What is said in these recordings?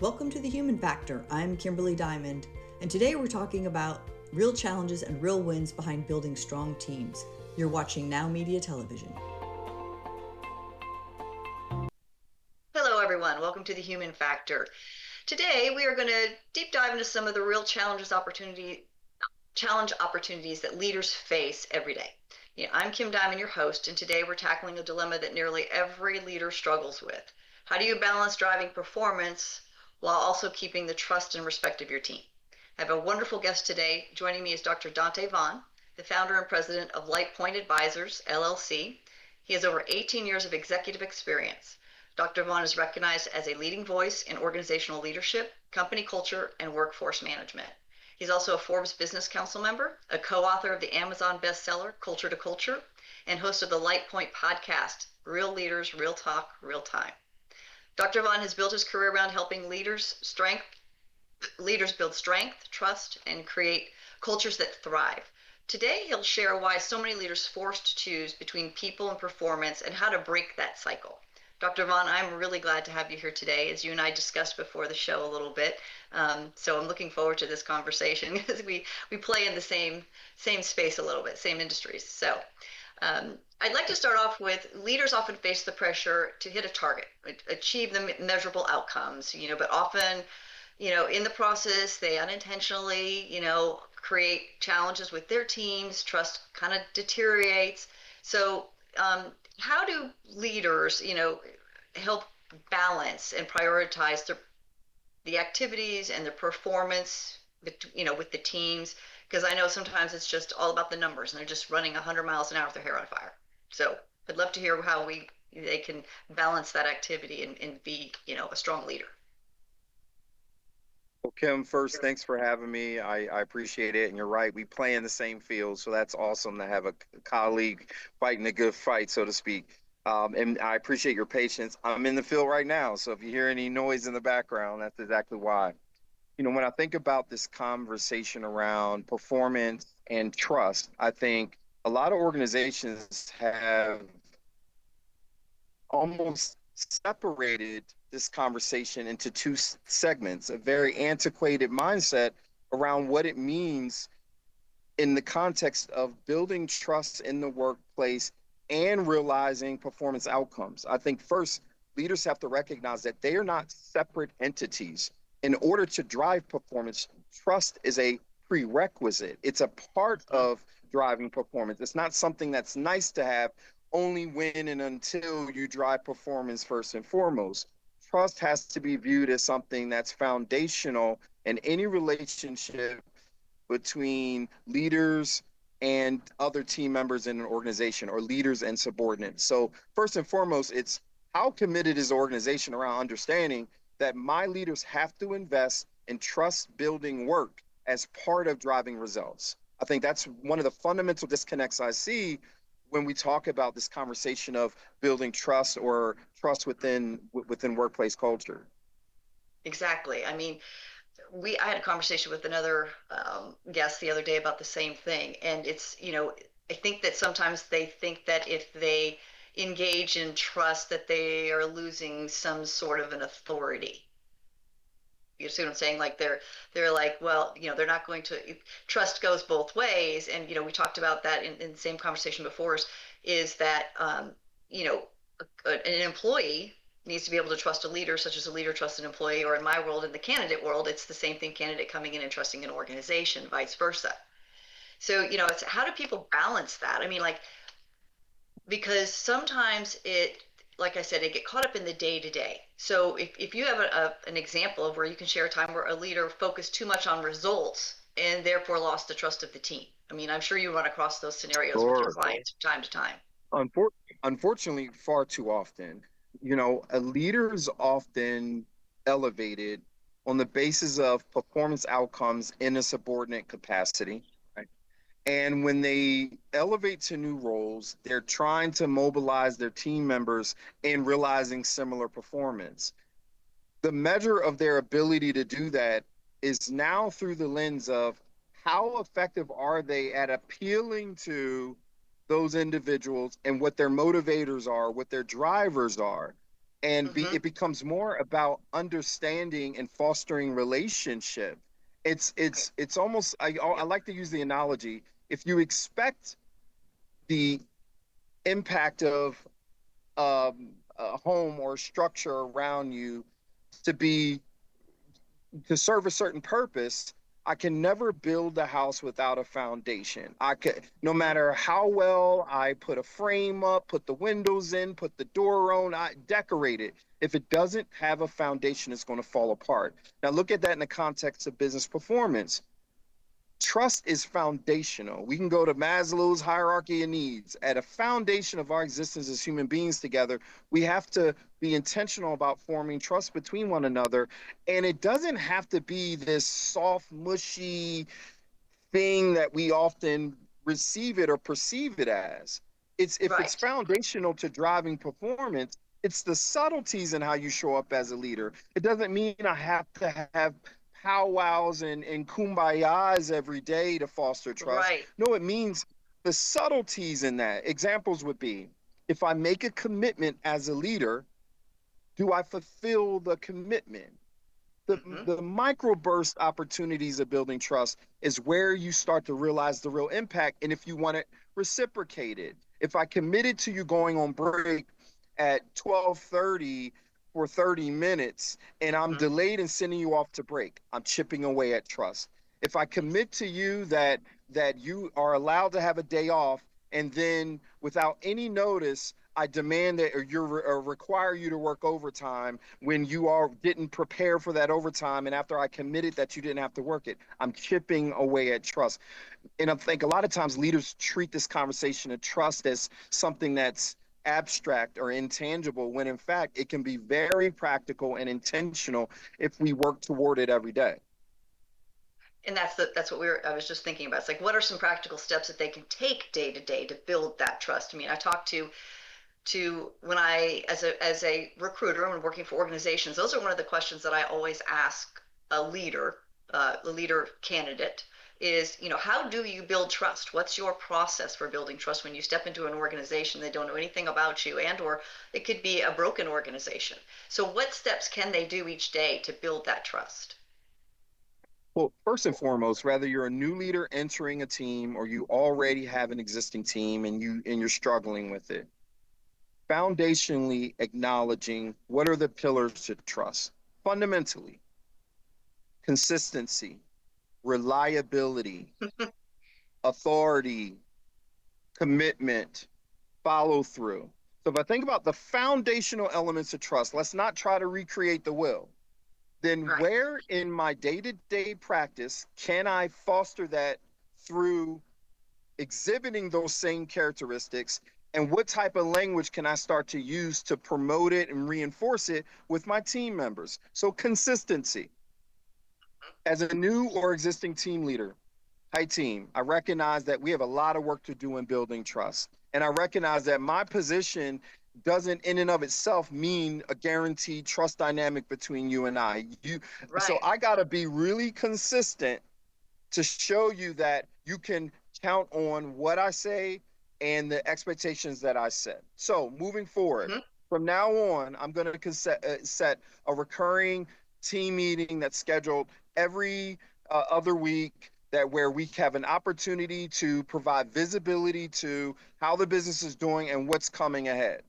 Welcome to the Human Factor. I'm Kimberly Dymond, and today we're talking about real challenges and real wins behind building strong teams. You're watching NowMedia Television. Hello, everyone. Welcome to the Human Factor. Today we are going to deep dive into some of the real challenge opportunities that leaders face every day. I'm Kim Dymond, your host, and today we're tackling a dilemma that nearly every leader struggles with. How do you balance driving performance while also keeping the trust and respect of your team? I have a wonderful guest today. Joining me is Dr. Donte Vaughn, the founder and president of Light Point Advisors, LLC. He has over 18 years of executive experience. Dr. Vaughn is recognized as a leading voice in organizational leadership, company culture, and workforce management. He's also a Forbes Business Council member, a co-author of the Amazon bestseller, Culture to Culture, and host of the Light Point podcast, Real Leaders, Real Talk, Real Time. Dr. Vaughn has built his career around helping leaders build strength, trust, and create cultures that thrive. Today, he'll share why so many leaders forced to choose between people and performance and how to break that cycle. Dr. Vaughn, I'm really glad to have you here today, as you and I discussed before the show a little bit. So I'm looking forward to this conversation because we play in the same space a little bit, same industries. So I'd like to start off with leaders often face the pressure to hit a target, achieve the measurable outcomes, but often, in the process, they unintentionally, create challenges with their teams, trust kind of deteriorates. So how do leaders, help balance and prioritize the activities and the performance, with the teams? Because I know sometimes it's just all about the numbers and they're just running 100 miles an hour with their hair on fire. So I'd love to hear how they can balance that activity and be, a strong leader. Well, Kim, first, thanks for having me. I appreciate it. And you're right, we play in the same field. So that's awesome to have a colleague fighting a good fight, so to speak. And I appreciate your patience. I'm in the field right now. So if you hear any noise in the background, that's exactly why. When I think about this conversation around performance and trust, I think a lot of organizations have almost separated this conversation into two segments, a very antiquated mindset around what it means in the context of building trust in the workplace and realizing performance outcomes. I think first, leaders have to recognize that they are not separate entities. In order to drive performance, trust is a prerequisite. It's a part of driving performance. It's not something that's nice to have only when and until you drive performance first and foremost. Trust has to be viewed as something that's foundational in any relationship between leaders and other team members in an organization, or leaders and subordinates. So first and foremost, it's how committed is the organization around understanding that my leaders have to invest in trust building work as part of driving results. I think that's one of the fundamental disconnects I see when we talk about this conversation of building trust or trust within workplace culture. Exactly. I mean, I had a conversation with another guest the other day about the same thing, and it's, I think that sometimes they think that if they engage in trust that they are losing some sort of an authority. You see what I'm saying? Like they're like, well, they're not going to. Trust goes both ways, and we talked about that in the same conversation before. Is that you know an employee needs to be able to trust a leader, such as a leader trusts an employee, or in my world, in the candidate world, it's the same thing: candidate coming in and trusting an organization, vice versa. So it's how do people balance that? I mean, like, because sometimes like I said, they get caught up in the day to day. So if you have an example of where you can share a time where a leader focused too much on results and therefore lost the trust of the team. I mean, I'm sure you run across those scenarios with your Sure. clients from time to time. Unfor- Unfortunately, far too often, a leader is often elevated on the basis of performance outcomes in a subordinate capacity. Right? And when they elevate to new roles, they're trying to mobilize their team members in realizing similar performance. The measure of their ability to do that is now through the lens of how effective are they at appealing to those individuals and what their motivators are, what their drivers are. and Mm-hmm. it becomes more about understanding and fostering relationship. Right. It's almost I Yep. like to use the analogy. If you expect the impact of a home or structure around you to be to serve a certain purpose, I can never build a house without a foundation. I could, no Mm-hmm. matter how well I put a frame up, put the windows in, put the door on, I decorate it. If it doesn't have a foundation, it's going to fall apart. Now, look at that in the context of business performance. Trust is foundational. We can go to Maslow's hierarchy of needs. At a foundation of our existence as human beings together, we have to be intentional about forming trust between one another. And it doesn't have to be this soft, mushy, thing that we often receive it or perceive it as. It's if it's Right. foundational to driving performance, it's the subtleties in how you show up as a leader. It doesn't mean I have to have powwows and kumbayas every day to foster trust. Right. No, it means the subtleties in that. Examples would be if I make a commitment as a leader, do I fulfill the commitment? Mm-hmm. The microburst opportunities of building trust is where you start to realize the real impact. And if you want it reciprocated, if I committed to you going on break at 12:30 for 30 minutes and I'm Mm-hmm. delayed in sending you off to break, I'm chipping away at trust. If I Yes. commit to you that you are allowed to have a day off and then without any notice I demand that or require you to work overtime when you are didn't prepare for that overtime and after I committed that you didn't have to work it. I'm chipping away at trust. And I think a lot of times leaders treat this conversation of trust as something that's abstract or intangible when in fact it can be very practical and intentional if we work toward it every day. And that's what I was just thinking about. It's like, what are some practical steps that they can take day to day to build that trust? I mean, I talked to when I as a recruiter and working for organizations, those are one of the questions that I always ask a leader candidate is, how do you build trust? What's your process for building trust when you step into an organization they don't know anything about you, and or it could be a broken organization. So what steps can they do each day to build that trust? Well, first and foremost, whether you're a new leader entering a team or you already have an existing team and you're struggling with it, foundationally acknowledging what are the pillars to trust. Fundamentally, consistency, reliability, authority, commitment, follow through. So if I think about the foundational elements of trust, let's not try to recreate the will. Then Right. where in my day-to-day practice can I foster that through exhibiting those same characteristics, and what type of language can I start to use to promote it and reinforce it with my team members? So consistency. As a new or existing team leader, hi team, I recognize that we have a lot of work to do in building trust. And I recognize that my position doesn't in and of itself mean a guaranteed trust dynamic between you and I. So Right. I got to be really consistent to show you that you can count on what I say and the expectations that I set. So moving forward, Mm-hmm. from now on, I'm going to set a recurring team meeting that's scheduled every other week that where we have an opportunity to provide visibility to how the business is doing and what's coming ahead.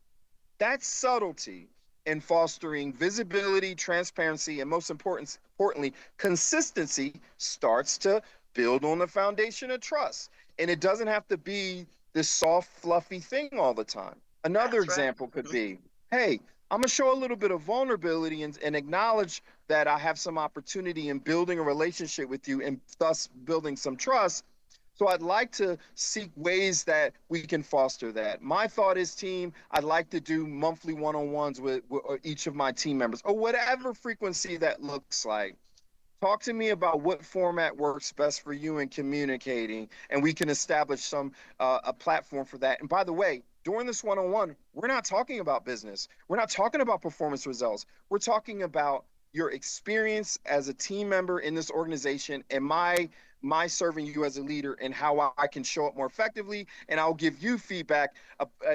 That subtlety in fostering visibility, transparency, and importantly, consistency starts to build on the foundation of trust. And it doesn't have to be this soft, fluffy thing all the time. Another That's right. example could Mm-hmm. be, hey, I'm gonna show a little bit of vulnerability and acknowledge that I have some opportunity in building a relationship with you and thus building some trust. So I'd like to seek ways that we can foster that. My thought is, team, I'd like to do monthly one-on-ones with each of my team members or whatever frequency that looks like. Talk to me about what format works best for you in communicating, and we can establish some a platform for that. And by the way, during this one-on-one, we're not talking about business. We're not talking about performance results. We're talking about your experience as a team member in this organization and my serving you as a leader and how I can show up more effectively. And I'll give you feedback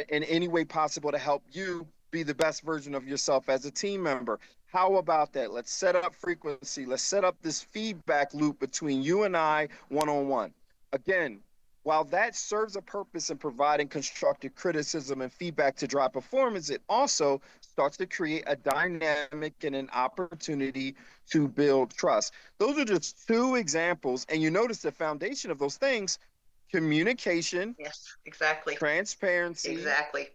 in any way possible to help you be the best version of yourself as a team member. How about that? Let's set up frequency. Let's set up this feedback loop between you and I one on one. Again, while that serves a purpose in providing constructive criticism and feedback to drive performance, it also starts to create a dynamic and an opportunity to build trust. Those are just two examples. And you notice the foundation of those things: communication, Yes, exactly. transparency, Exactly.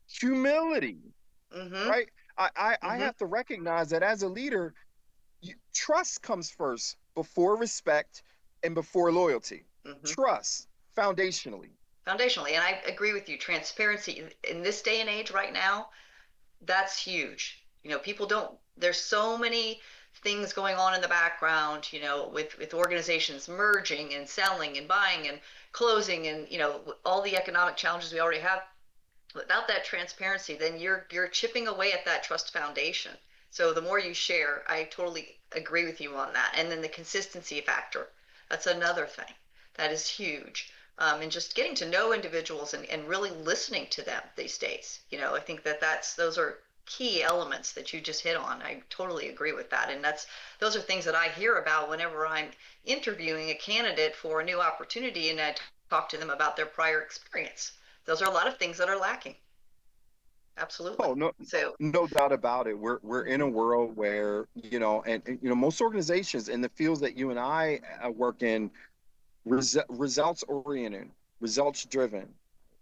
humility, Mm-hmm. right? I Mm-hmm. have to recognize that as a leader, trust comes first before respect and before loyalty. Mm-hmm. Trust, foundationally. Foundationally, and I agree with you. Transparency in this day and age right now, that's huge. People don't, there's so many things going on in the background, with organizations merging and selling and buying and closing and, all the economic challenges we already have. Without that transparency, then you're chipping away at that trust foundation. So the more you share, I totally agree with you on that. And then the consistency factor, that's another thing that is huge. And just getting to know individuals and really listening to them these days. I think those are key elements that you just hit on. I totally agree with that. And those are things that I hear about whenever I'm interviewing a candidate for a new opportunity and I talk to them about their prior experience. Those are a lot of things that are lacking. Absolutely. Oh, no, So, no doubt about it. We're in a mhm, world where, most organizations in the fields that you and I work in, results oriented, results driven. And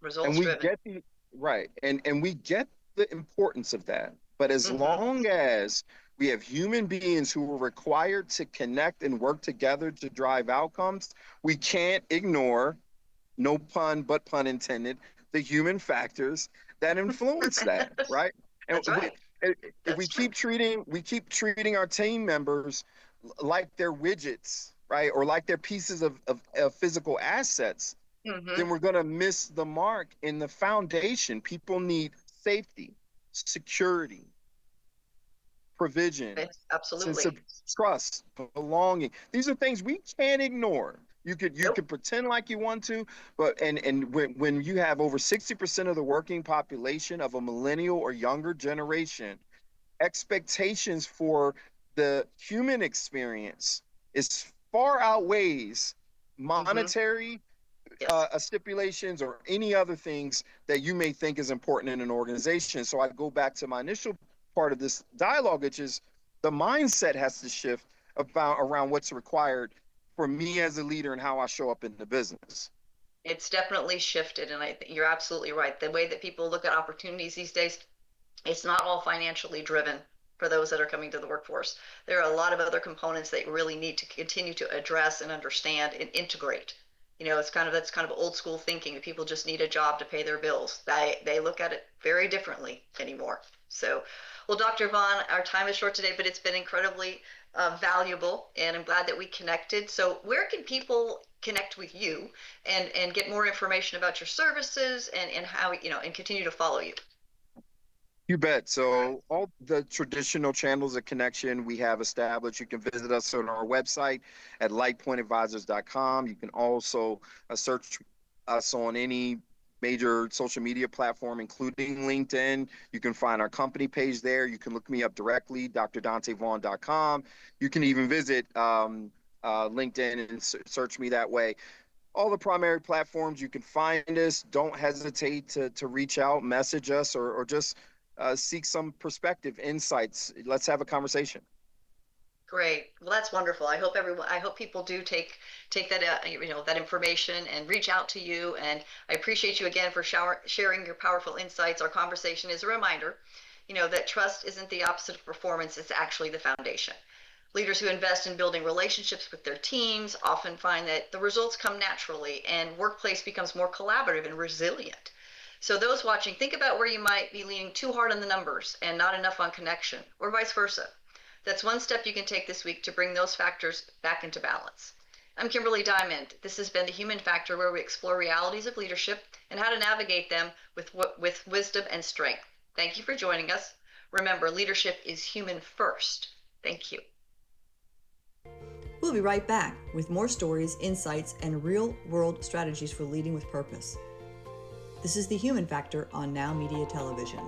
results we driven. get the right, and we get the importance of that. But as Hmm. long as we have human beings who are required to connect and work together to drive outcomes, we can't ignore, no pun but pun intended, the human factors that influence that, right? And That's right. if we That's true. keep treating our team members like they're widgets, right, or like they're pieces of physical assets, Hmm. then we're going to miss the mark in the foundation. People need safety, security, provision, sense Absolutely. of trust, belonging. These are things we can't ignore. You could Nope. pretend like you want to, but when you have over 60% of the working population of a millennial or younger generation, expectations for the human experience is far outweighs Hmm. monetary Yes. stipulations or any other things that you may think is important in an organization. So I go back to my initial part of this dialogue, which is the mindset has to shift about around what's required for me as a leader and how I show up in the business. It's definitely shifted. And you're absolutely right. The way that people look at opportunities these days, it's not all financially driven for those that are coming to the workforce. There are a lot of other components that you really need to continue to address and understand and integrate. That's kind of old school thinking. People just need a job to pay their bills. They look at it very differently anymore. So, well, Dr. Vaughn, our time is short today, but it's been incredibly valuable, and I'm glad that we connected. So, where can people connect with you and get more information about your services and how and continue to follow you? You bet. So all the traditional channels of connection we have established, you can visit us on our website at lightpointadvisors.com. You can also search us on any major social media platform, including LinkedIn. You can find our company page there. You can look me up directly, drdontevaughan.com. You can even visit LinkedIn and search me that way. All the primary platforms you can find us. Don't hesitate to reach out, message us, or just seek some perspective, insights. Let's have a conversation. Great. Well, that's wonderful. I hope people do take that, that information and reach out to you. And I appreciate you again for sharing your powerful insights. Our conversation is a reminder, that trust isn't the opposite of performance. It's actually the foundation. Leaders who invest in building relationships with their teams often find that the results come naturally and workplace becomes more collaborative and resilient. So those watching, think about where you might be leaning too hard on the numbers and not enough on connection, or vice versa. That's one step you can take this week to bring those factors back into balance. I'm Kimberly Dymond. This has been the Human Factor, where we explore realities of leadership and how to navigate them with wisdom and strength. Thank you for joining us. Remember, leadership is human first. Thank you. We'll be right back with more stories, insights, and real world strategies for leading with purpose. This is The Human Factor on Now Media Television.